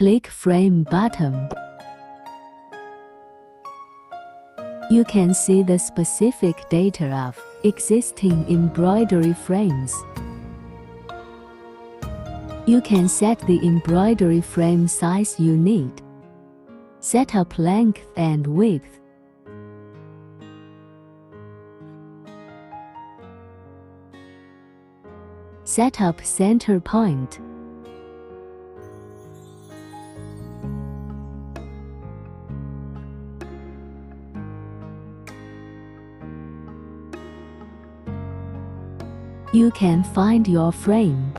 Click Frame button. You can see the specific data of existing embroidery frames. You can set the embroidery frame size you need. Set up length and width. Set up center point. You can find your frame.